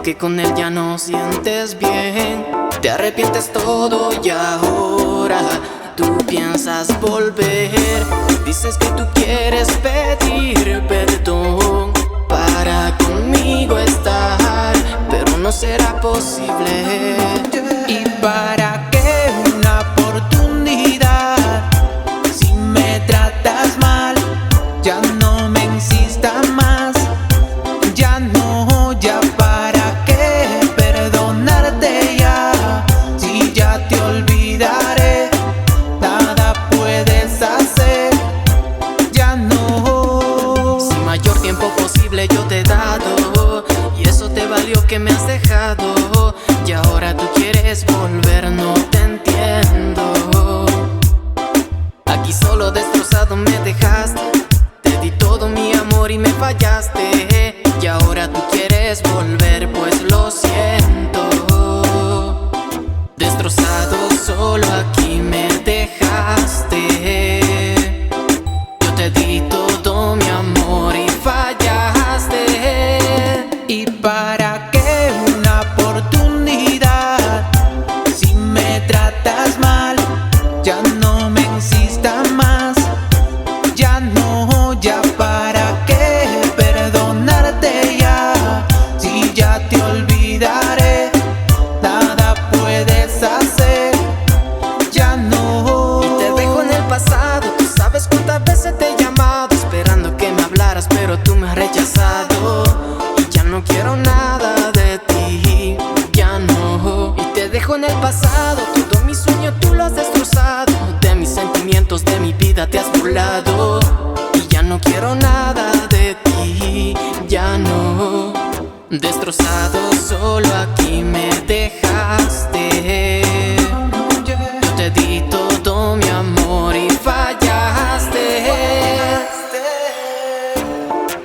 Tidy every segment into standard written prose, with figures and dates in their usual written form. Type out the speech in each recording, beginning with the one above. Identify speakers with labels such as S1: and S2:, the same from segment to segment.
S1: que con él ya no sientes bien. Te arrepientes todo y ahora tú piensas volver. Dices que tú quieres pedir perdón para conmigo estar, pero no será posible.
S2: ¿Y para qué una oportunidad? Si me tratas mal, ya no me insistas más. Ya no, ya para qué perdonarte ya. Si ya te olvidaré, nada puedes hacer. Ya no.
S1: Si mayor tiempo posible yo te he dado, y eso te valió que me has dejado, y ahora tú quieres volver, no te entiendo. Aquí solo destrozado me dejaste, te di todo mi amor y me fallaste, y ahora tú quieres volver, pues lo siento. Destrozado solo aquí me dejaste. Yo te di todo mi amor y fallaste.
S2: ¿Y para qué una oportunidad? Si me tratas mal, ya no me insistas más. Ya no, ya para qué perdonarte ya. Si ya te olvidaré, nada puedes hacer. Ya no.
S1: Y te dejo en el pasado, tú sabes cuántas veces te he llamado esperando que me hablaras, pero tú me has rechazado. Y ya no quiero nada de ti, ya no. Y te dejo en el pasado, todo mi sueño tú lo has destrozado. De mis sentimientos, de mi vida te has burlado. Y ya no quiero nada de ti, ya no. Destrozado solo aquí me dejaste. Yo te di todo mi amor y fallaste.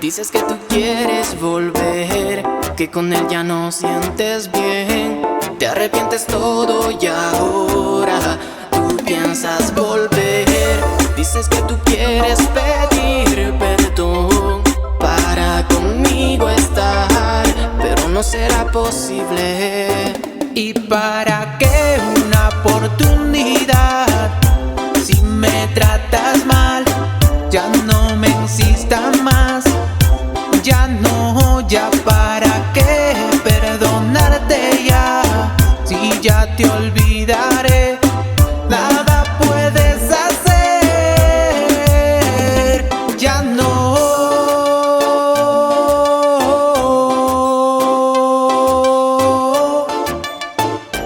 S1: Dices que tú quieres volver, que con él ya no sientes bien. Te arrepientes todo y ahora tú piensas volver. Dices que tú quieres pedir perdón para conmigo estar, pero no será posible.
S2: ¿Y para qué una oportunidad? Si me tratas mal, ya no me insistas más. Ya no, ya para qué perdonarte ya. Si ya te olvidaré, nada puedes hacer. Ya no.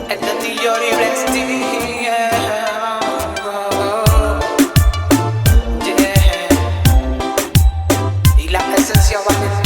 S2: El Tatillo libre y la esencia va a